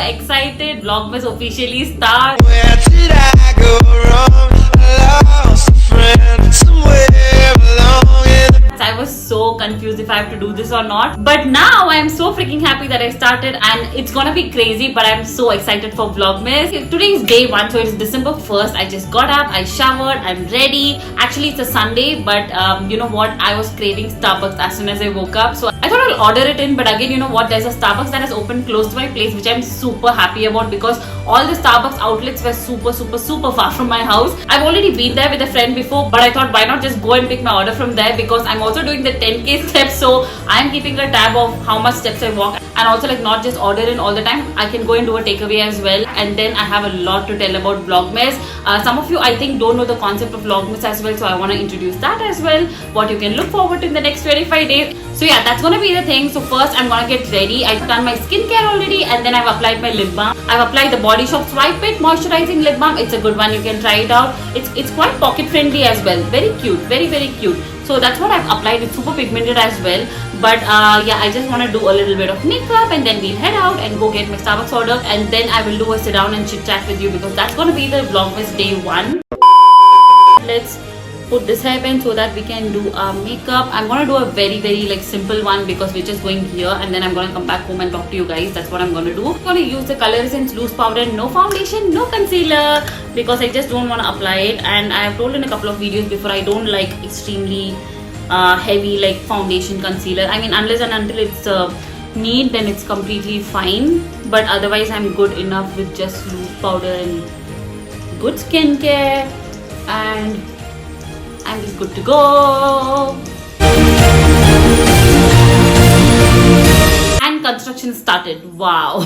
Excited, Vlogmas officially start. Where did I go wrong? I lost a friend somewhere along in the I was so confused if I have to do this or not. But now I am so freaking happy that I started, and it's gonna be crazy, but I'm so excited for Vlogmas. Today is day 1, so it's December 1st. I just got up, I showered, I'm ready. Actually, it's a Sunday, but you know what? I was craving Starbucks as soon as I woke up. So I thought I'll order it in, but again, you know what? There's a Starbucks that has opened close to my place, which I'm super happy about because all the Starbucks outlets were super far from my house. I've already been there with a friend before, but I thought why not just go and pick my order from there, because I'm also doing the 10k steps, so I'm keeping a tab of how much steps I walk, and also like not just order in all the time. I can go and do a takeaway as well, and then I have a lot to tell about Vlogmas. Some of you I think don't know the concept of Vlogmas as well, so I want to introduce that as well, what you can look forward to in the next 25 days. So yeah, that's gonna be the thing. So first I'm gonna get ready. I've done my skincare already, and then I've applied my lip balm. I've applied the Body Shop Swipe It moisturizing lip balm. It's a good one, you can try it out. It's quite pocket friendly as well, very cute, very cute. So that's what I've applied. It's super pigmented as well. But yeah, I just want to do a little bit of makeup, and then we'll head out and go get my Starbucks order, and then I will do a sit down and chit chat with you, because that's going to be the Vlogmas day 1. Let's put this hairband so that we can do our makeup. I'm going to do a very like simple one because we're just going here, and then I'm going to come back home and talk to you guys. That's what I'm going to do. I'm going to use the Color Essence loose powder, no foundation, no concealer, because I just don't want to apply it. And I have told in a couple of videos before, I don't like extremely heavy like foundation concealer. I mean, unless and until it's need, then it's completely fine, but otherwise I'm good enough with just loose powder and good skincare, and I'm just good to go. And construction started. Wow.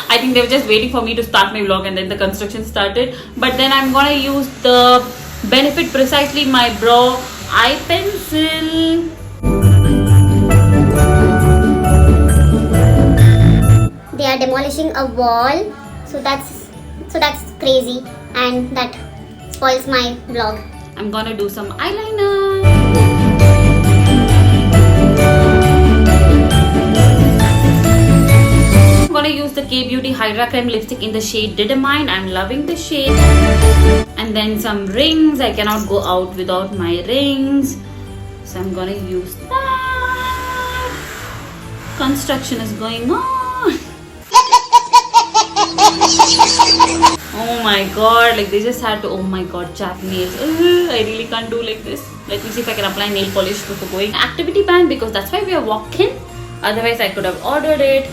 I think they were just waiting for me to start my vlog, and then the construction started. But then I'm gonna use the Benefit Precisely My Brow eye pencil. They are demolishing a wall, so that's crazy, and that spoils my vlog. I'm gonna do some eyeliner. I'm gonna use the K-Beauty Hydra Creme lipstick in the shade Didamine. I'm loving the shade. And then some rings. I cannot go out without my rings, so I'm gonna use that. Construction is going on. Oh my god, like they just had to, oh my god, chap nails. I really can't do like this. Let me see if I can apply nail polish before going. Activity band, because that's why we are walking. Otherwise I could have ordered it.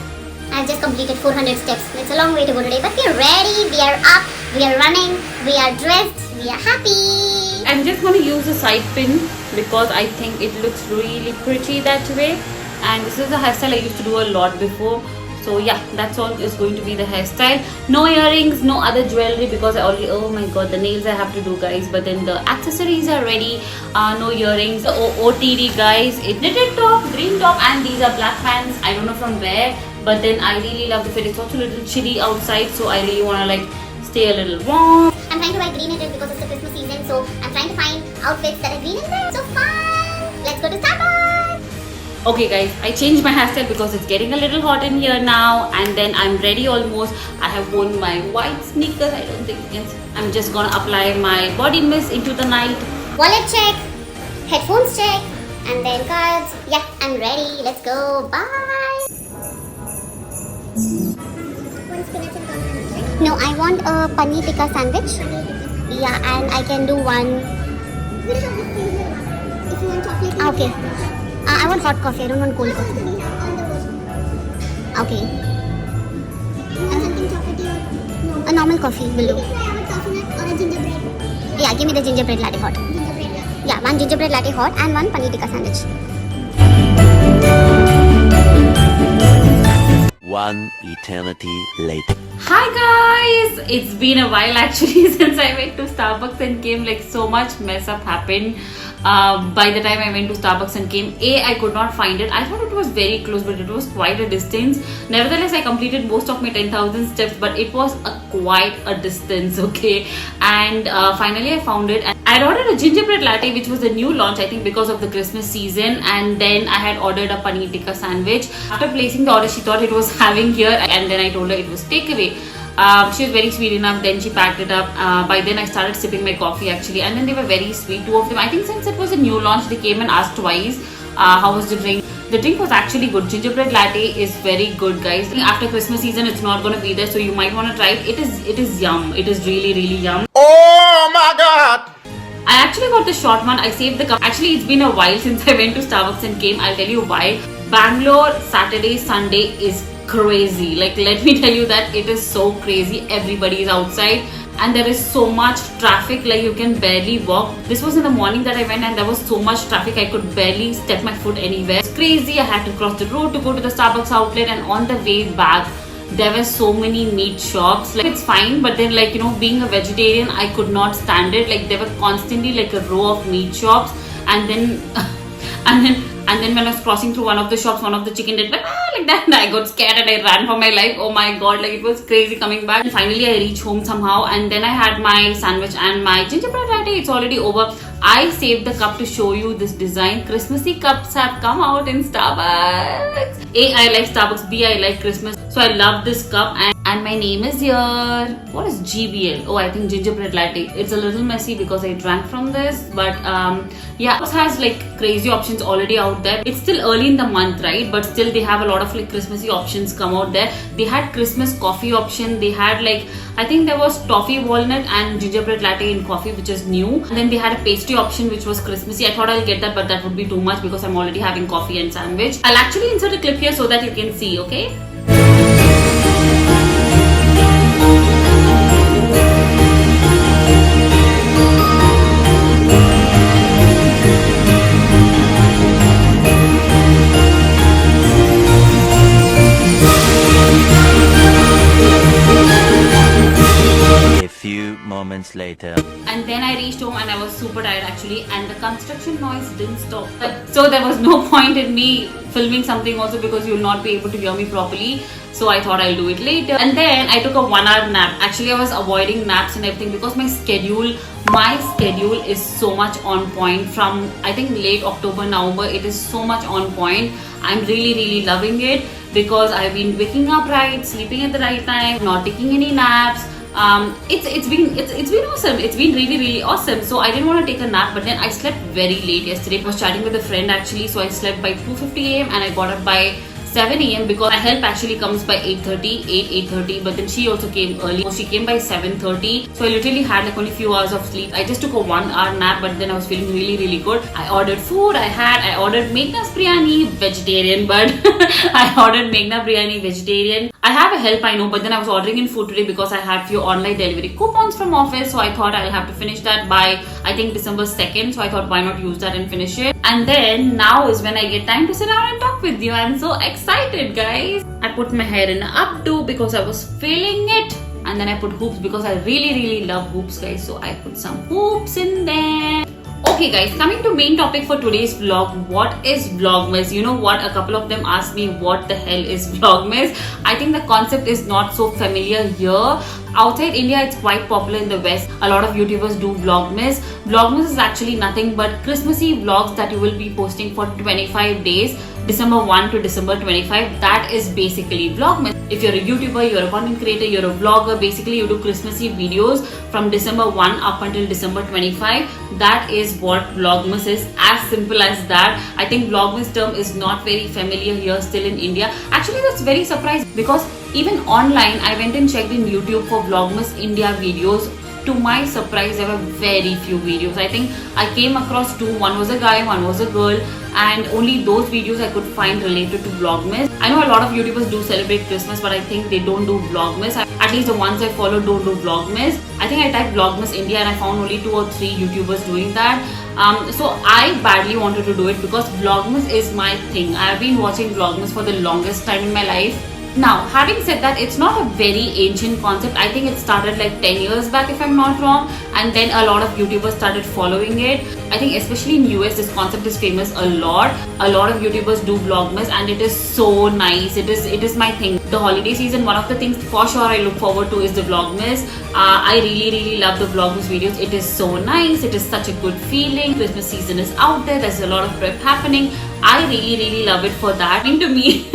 I've just completed 400 steps. It's a long way to go today, but we are ready, we are up, we are running, we are dressed, we are happy. I'm just going to use a side pin because I think it looks really pretty that way. And this is a hairstyle I used to do a lot before. So yeah, that's all is going to be the hairstyle. No earrings, no other jewelry, because I already, oh my god, the nails I have to do, guys. But then the accessories are ready. No earrings. The OTD, guys. It's knitted top, green top, and these are black pants. I don't know from where, but then I really love the fit. It's also a little chilly outside, so I really want to like stay a little warm. I'm trying to buy green knitted because it's the Christmas season, so I'm trying to find outfits that are green and red. So fun! Let's go to Starbucks! Okay guys, I changed my hairstyle because it's getting a little hot in here now, and then I'm ready almost. I have worn my white sneakers. I don't think you can see. I'm just gonna apply my body mist into the night. Wallet check, headphones check, and then cards. Yeah, I'm ready. Let's go. Bye! No, I want a paneer tikka sandwich. Yeah, and I can do one. If you want chocolate. Okay. I want hot coffee. I don't want cold coffee. Okay. A normal coffee will do. Yeah, give me the gingerbread latte hot. Yeah, one gingerbread latte hot and one paneer tikka sandwich. One eternity later. Hi guys! It's been a while actually since I went to Starbucks and came. Like, so much mess up happened. By the time I went to Starbucks and came, I could not find it. I thought it was very close, but it was quite a distance. Nevertheless, I completed most of my 10,000 steps, but it was quite a distance, okay? And finally I found it. And I ordered a gingerbread latte, which was a new launch, I think, because of the Christmas season. And then I had ordered a paneer tikka sandwich. After placing the order, she thought it was having here, and then I told her it was takeaway. She was very sweet enough. Then she packed it up. By then I started sipping my coffee actually, and then they were very sweet, two of them. I think since it was a new launch, they came and asked twice how was the drink. The drink was actually good. Gingerbread latte is very good, guys. After Christmas season, it's not gonna be there, so you might want to try it. It is yum. It is really yum. Oh my god! I actually got the short one. I saved the cup. Actually, it's been a while since I went to Starbucks and came. I'll tell you why. Bangalore Saturday Sunday is crazy. Like, let me tell you that it is so crazy. Everybody is outside and there is so much traffic, like you can barely walk. This was in the morning that I went and there was so much traffic, I could barely step my foot anywhere. It's crazy. I had to cross the road to go to the Starbucks outlet, and on the way back there were so many meat shops. Like, it's fine, but then, like, you know, being a vegetarian, I could not stand it. Like, there were constantly like a row of meat shops, and then and then when I was crossing through one of the shops, one of the chicken did like that, and I got scared and I ran for my life. Oh my god, like, it was crazy coming back. And finally I reached home somehow, and then I had my sandwich and my gingerbread latte. It's already over. I saved the cup to show you this design. Christmassy cups have come out in Starbucks. A, I like Starbucks. B, I like Christmas. So I love this cup, and my name is here. What is GBL? Oh, I think gingerbread latte. It's a little messy because I drank from this, but yeah, it has like crazy options already out there. It's still early in the month, right? But still they have a lot of like Christmassy options come out there. They had Christmas coffee option. They had, like, I think there was toffee walnut and gingerbread latte in coffee, which is new. And then they had a pastry option which was Christmassy. I thought I'll get that, but that would be too much because I'm already having coffee and sandwich. I'll actually insert a clip here so that you can see, okay? Moments later. And then I reached home and I was super tired actually, and the construction noise didn't stop. So there was no point in me filming something also because you'll not be able to hear me properly. So I thought I'll do it later. And then I took a 1 hour nap. Actually, I was avoiding naps and everything because my schedule is so much on point. From, I think, late October, November, it is so much on point. I'm really loving it because I've been waking up right, sleeping at the right time, not taking any naps. It's been awesome. It's been really awesome. So I didn't want to take a nap, but then I slept very late yesterday. I was chatting with a friend actually, so I slept by 2:50 a.m. and I got up by 7 a.m. because my help actually comes by 8:30, but then she also came early. So she came by 7:30. So I literally had like only few hours of sleep. I just took a 1 hour nap, but then I was feeling really good. I ordered food. I ordered Meghna's biryani, vegetarian, but I ordered Meghna biryani, vegetarian. I have a help, I know, but then I was ordering in food today because I had few online delivery coupons from office. So I thought I'll have to finish that by, I think, December 2nd. So I thought, why not use that and finish it? And then now is when I get time to sit down and talk with you. I'm so excited, guys. I put my hair in an updo because I was feeling it. And then I put hoops because I really love hoops, guys. So I put some hoops in there. Okay guys, coming to main topic for today's vlog. What is Vlogmas? You know what, a couple of them asked me what the hell is Vlogmas. I think the concept is not so familiar here. Outside India, it's quite popular in the West. A lot of YouTubers do Vlogmas. Vlogmas is actually nothing but Christmassy vlogs that you will be posting for 25 days. December 1 to December 25. That is basically Vlogmas. If you're a YouTuber, you're a content creator, you're a vlogger, basically you do Christmassy videos from December 1 up until December 25. That is what Vlogmas is. As simple as that. I think Vlogmas term is not very familiar here still in India. Actually, that's very surprising because even online, I went and checked in YouTube for Vlogmas India videos. To my surprise, there were very few videos. I think I came across two. One was a guy, one was a girl, and only those videos I could find related to Vlogmas. I know a lot of YouTubers do celebrate Christmas, but I think they don't do Vlogmas. At least the ones I follow don't do Vlogmas. I think I typed Vlogmas India and I found only 2 or 3 YouTubers doing that. So I badly wanted to do it because Vlogmas is my thing. I have been watching Vlogmas for the longest time in my life. Now, having said that, it's not a very ancient concept. I think it started like 10 years back if I'm not wrong, and then a lot of YouTubers started following it. I think especially in US this concept is famous a lot. A lot of YouTubers do Vlogmas and it is so nice. It is my thing. The holiday season, one of the things for sure I look forward to is the Vlogmas. I really love the Vlogmas videos. It is so nice. It is such a good feeling. Christmas season is out there. There's a lot of prep happening. I really love it for that. I mean, to me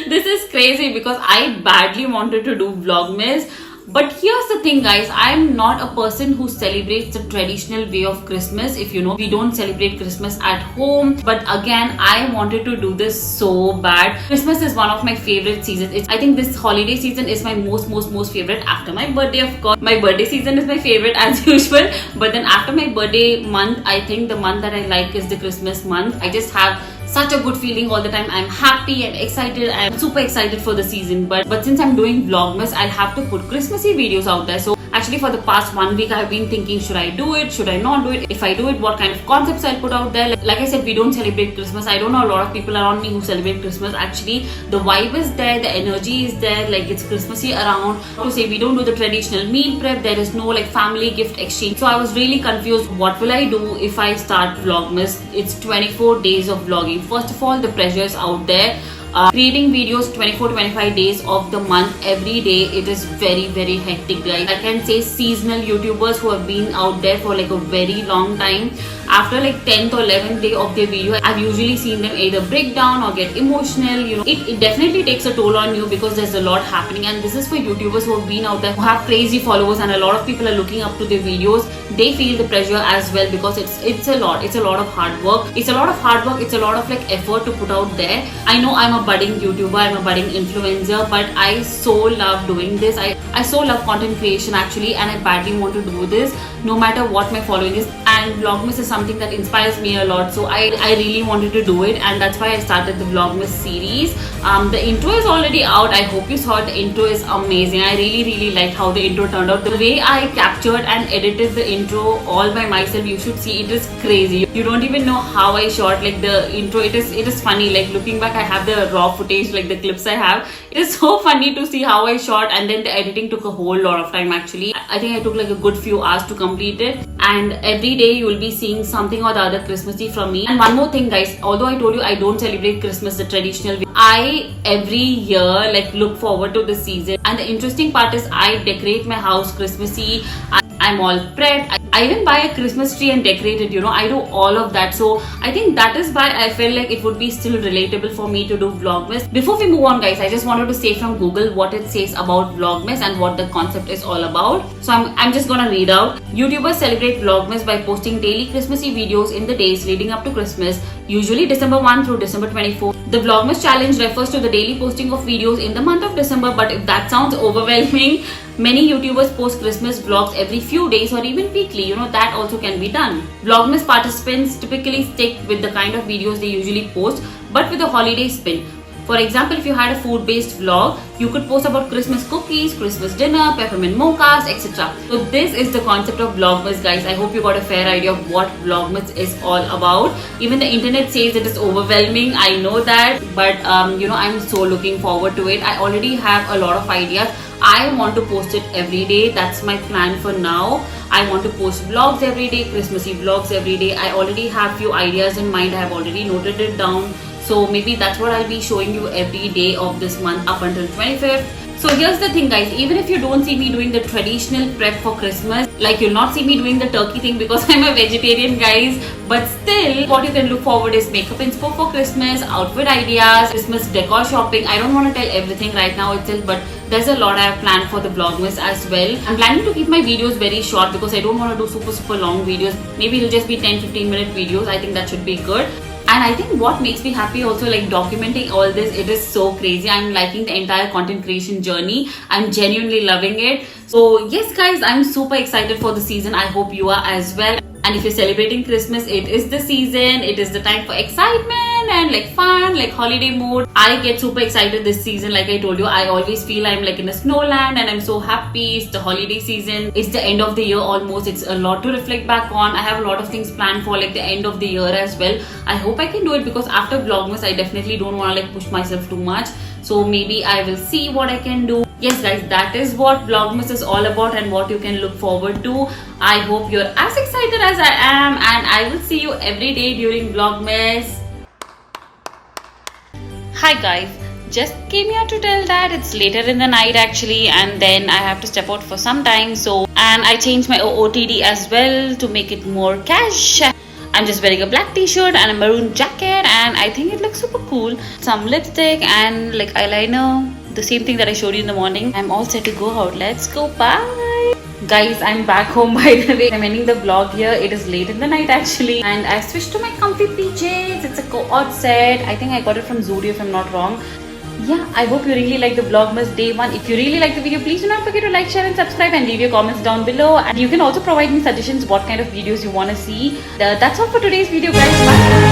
this is crazy because I badly wanted to do Vlogmas. But here's the thing, guys, I'm not a person who celebrates the traditional way of Christmas. If you know, we don't celebrate Christmas at home. But again, I wanted to do this so bad. Christmas is one of my favorite seasons. I think this holiday season is my most favorite after my birthday, of course. My birthday season is my favorite as usual. But then after my birthday month, I think the month that I like is the Christmas month. I just have such a good feeling all the time. I'm happy and excited. I'm super excited for the season. But since I'm doing Vlogmas, I'll have to put Christmassy videos out there. So actually for the past 1 week, I've been thinking, should I do it? Should I not do it? If I do it, what kind of concepts I'll put out there? Like I said, we don't celebrate Christmas. I don't know a lot of people around me who celebrate Christmas. Actually, the vibe is there. The energy is there. Like it's Christmassy around. To say we don't do the traditional meal prep. There is no like family gift exchange. So I was really confused. What will I do if I start Vlogmas? It's 24 days of vlogging. First of all, the pressure is out there. Creating videos 24-25 days of the month every day, it is very hectic, guys. I can say seasonal YouTubers who have been out there for like a very long time, after like 10th or 11th day of their video, I've usually seen them either break down or get emotional. You know, it definitely takes a toll on you because there's a lot happening, and this is for YouTubers who have been out there, who have crazy followers, and a lot of people are looking up to their videos. They feel the pressure as well because it's a lot. It's a lot of hard work. It's a lot of hard work. It's a lot of like effort to put out there. I know I'm a budding YouTuber, I'm a budding influencer, but I so love doing this. I so love content creation actually, and I badly want to do this no matter what my following is. And Vlogmas is something that inspires me a lot, so I really wanted to do it, and that's why I started the Vlogmas series. The intro is already out. I hope you saw it. The intro is amazing. I really liked how the intro turned out. The way I captured and edited the intro all by myself, you should see. It is crazy. You don't even know how I shot like the intro. It is funny. Like looking back, I have the raw footage, like the clips I have. It is so funny to see how I shot, and then the editing took a whole lot of time actually. I think I took like a good few hours to complete it, and every day you will be seeing something or the other Christmassy from me. And one more thing, guys, although I told you I don't celebrate Christmas the traditional way, I every year like look forward to the season. And the interesting part is I decorate my house Christmassy. I'm all prepped. I even buy a Christmas tree and decorate it, you know. I do all of that. So I think that is why I felt like it would be still relatable for me to do Vlogmas. Before we move on, guys, I just wanted to say from Google what it says about Vlogmas and what the concept is all about. So I'm just gonna read out. YouTubers celebrate Vlogmas by posting daily Christmassy videos in the days leading up to Christmas, usually December 1 through December 24. The Vlogmas challenge refers to the daily posting of videos in the month of December, but if that sounds overwhelming, many YouTubers post Christmas vlogs every few days or even weekly. You know, that also can be done. Vlogmas participants typically stick with the kind of videos they usually post, but with a holiday spin. For example, if you had a food-based vlog, you could post about Christmas cookies, Christmas dinner, peppermint mochas, etc. So this is the concept of Vlogmas, guys. I hope you got a fair idea of what Vlogmas is all about. Even the internet says it is overwhelming. I know that, but you know, I'm so looking forward to it. I already have a lot of ideas. I want to post it every day. That's my plan for now. I want to post vlogs every day, Christmassy vlogs every day. I already have few ideas in mind. I have already noted it down. So maybe that's what I'll be showing you every day of this month up until 25th. So here's the thing, guys, even if you don't see me doing the traditional prep for Christmas, like you'll not see me doing the turkey thing because I'm a vegetarian, guys, but still what you can look forward is makeup inspo for Christmas, outfit ideas, Christmas decor shopping. I don't want to tell everything right now itself, but there's a lot I have planned for the Vlogmas as well. I'm planning to keep my videos very short because I don't want to do super long videos. Maybe it'll just be 10-15 minute videos. I think that should be good. And I think what makes me happy also, like documenting all this, it is so crazy. I'm liking the entire content creation journey. I'm genuinely loving it. So yes, guys, I'm super excited for the season. I hope you are as well. And if you're celebrating Christmas, it is the season. It is the time for excitement and like fun, like holiday mood. I get super excited this season. Like I told you, I always feel I'm like in a snowland and I'm so happy. It's the holiday season. It's the end of the year almost. It's a lot to reflect back on. I have a lot of things planned for like the end of the year as well. I hope I can do it because after Vlogmas, I definitely don't want to like push myself too much. So maybe I will see what I can do. Yes guys, that is what Vlogmas is all about and what you can look forward to. I hope you're as excited as I am, and I will see you every day during Vlogmas. Hi guys, just came here to tell that it's later in the night actually, and then I have to step out for some time. And I changed my OOTD as well to make it more cash. I'm just wearing a black t-shirt and a maroon jacket, and I think it looks super cool. Some lipstick and like eyeliner, the same thing that I showed you in the morning. I'm all set to go out. Let's go. Bye guys, I'm back home by the way. I'm ending the vlog here. It is late in the night actually, and I switched to my comfy PJs. It's a co-ord set. I think I got it from Zudio if I'm not wrong. Yeah, I hope you really like the Vlogmas day 1. If you really like the video, please do not forget to like, share and subscribe, and leave your comments down below. And you can also provide me suggestions what kind of videos you want to see. That's all for today's video guys. Bye.